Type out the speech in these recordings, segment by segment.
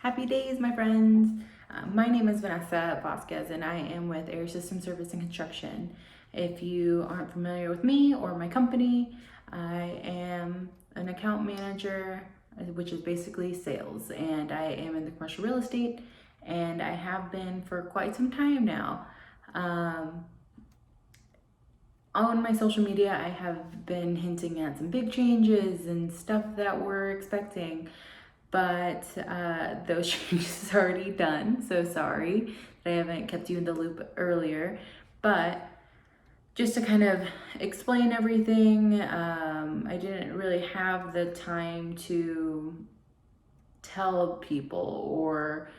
Happy days, my friends. My name is VannesaMarieVasquez, and I am with Air System Service and Construction. If you aren't familiar with me or my company, I am an account manager, which is basically sales, and I am in the commercial real estate, and I have been for quite some time now. On my social media, I have been hinting at some big changes and stuff that we're expecting, but those changes are already done. So sorry that I haven't kept you in the loop earlier. But just to kind of explain everything, I didn't really have the time to tell people or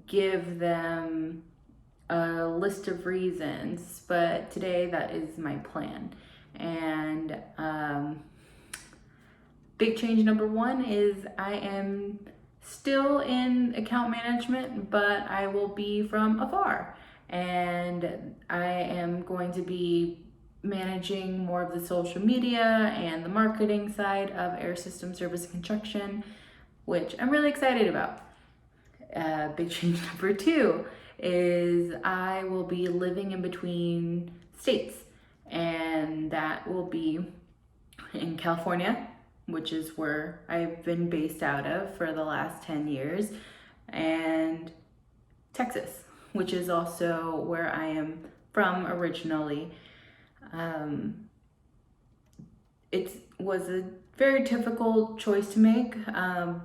give them a list of reasons, but today that is my plan. And big change number one is I am still in account management, but I will be from afar. And I am going to be managing more of the social media and the marketing side of Air System Service and Construction, which I'm really excited about. Big change number two is I will be living in between states, and that will be in California, which is where I've been based out of for the last 10 years, and Texas, which is also where I am from originally. It was a very difficult choice to make,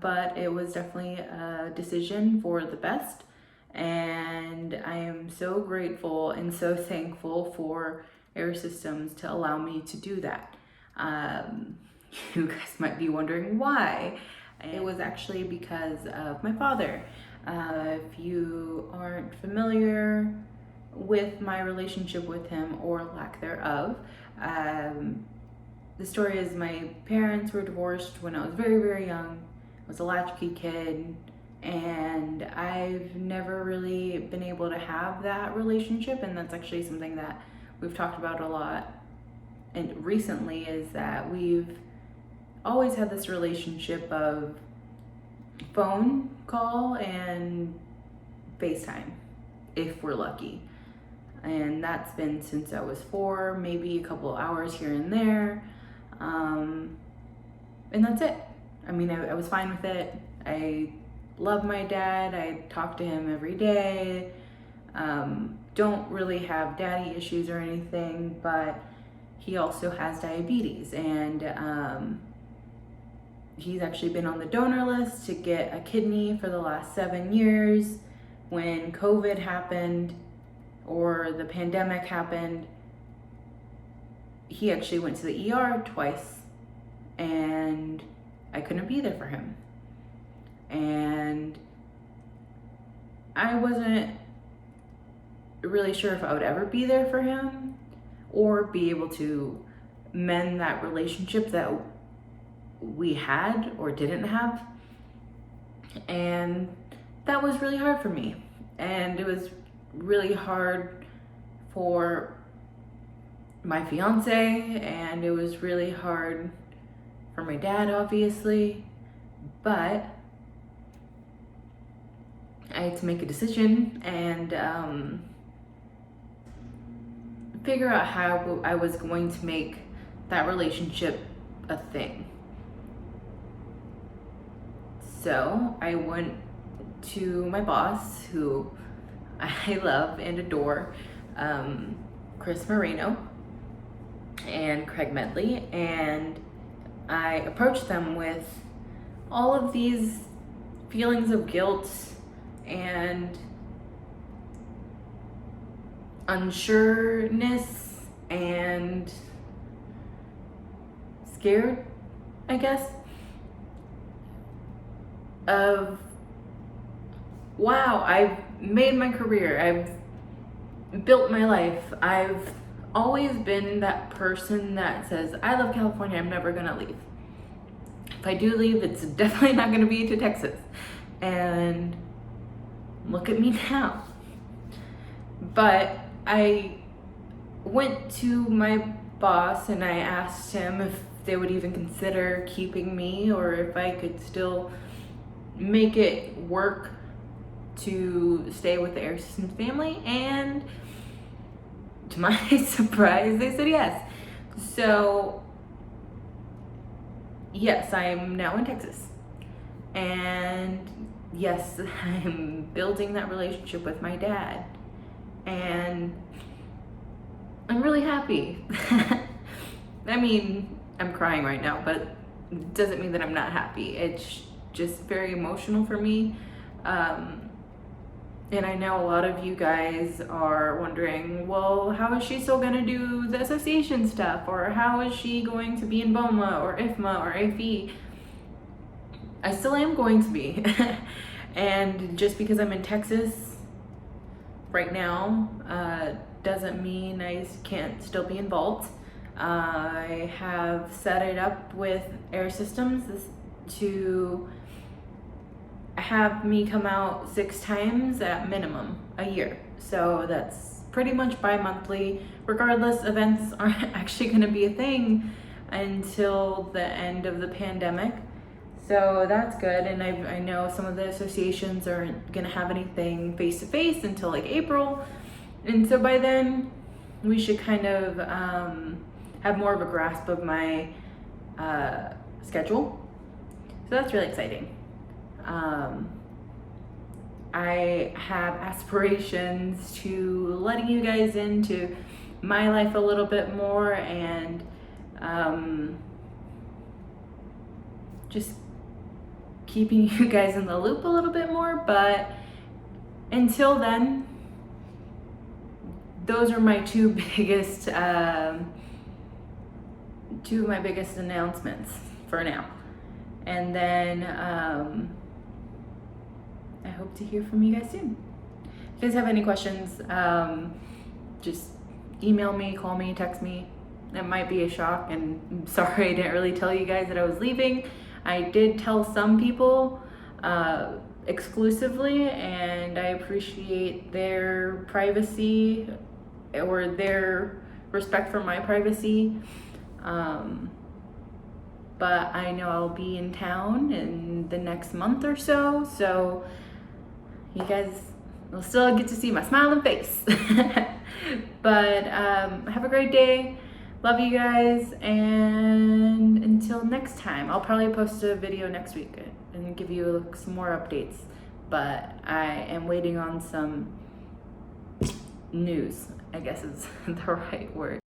but it was definitely a decision for the best. And I am so grateful and so thankful for Air Systems to allow me to do that. You guys might be wondering why. It was actually because of my father. If you aren't familiar with my relationship with him or lack thereof, the story is my parents were divorced when I was very, very young. I was a latchkey kid, and I've never really been able to have that relationship, and that's actually something that we've talked about a lot and recently, is that we've always had this relationship of phone call and FaceTime if we're lucky. And that's been since I was 4, maybe a couple hours here and there. And that's it. I mean, I was fine with it. I love my dad. I talk to him every day. Don't really have daddy issues or anything, but he also has diabetes, and he's actually been on the donor list to get a kidney for the last 7 years. When COVID happened or the pandemic happened, he actually went to the ER twice, and I couldn't be there for him. And I wasn't really sure if I would ever be there for him or be able to mend that relationship that we had or didn't have. And that was really hard for me. And it was really hard for my fiance, and it was really hard for my dad, obviously. But I had to make a decision and figure out how I was going to make that relationship a thing. So I went to my boss, who I love and adore, Chris Marino and Craig Medley, and I approached them with all of these feelings of guilt and unsureness and scared, I guess, of, wow, I've made my career, I've built my life, I've always been that person that says, I love California, I'm never gonna leave. If I do leave, it's definitely not gonna be to Texas. And look at me now. But I went to my boss and I asked him if they would even consider keeping me, or if I could still make it work to stay with the aspirations family, and to my surprise, they said yes. So yes, I'm now in Texas, and yes, I'm building that relationship with my dad, and I'm really happy. I mean, I'm crying right now, but it doesn't mean that I'm not happy. It's just very emotional for me. And I know a lot of you guys are wondering, well, how is she still going to do the association stuff? Or how is she going to be in BOMA or IFMA or AFE? I still am going to be. And just because I'm in Texas right now doesn't mean I can't still be involved. I have set it up with Air Systems to have me come out 6 times at minimum a year. So that's pretty much bi-monthly. Regardless, events aren't actually going to be a thing until the end of the pandemic. So that's good. And I know some of the associations aren't going to have anything face-to-face until like April. And so by then, we should kind of have more of a grasp of my schedule. So that's really exciting. I have aspirations to letting you guys into my life a little bit more, and just keeping you guys in the loop a little bit more. But until then, those are my two of my biggest announcements for now. And then I hope to hear from you guys soon. If you guys have any questions, just email me, call me, text me. It might be a shock, and I'm sorry I didn't really tell you guys that I was leaving. I did tell some people exclusively, and I appreciate their privacy or their respect for my privacy. But I know I'll be in town in the next month or so, so you guys will still get to see my smiling face. But have a great day. Love you guys, and until next time, I'll probably post a video next week and give you some more updates. But I am waiting on some news, I guess is the right word.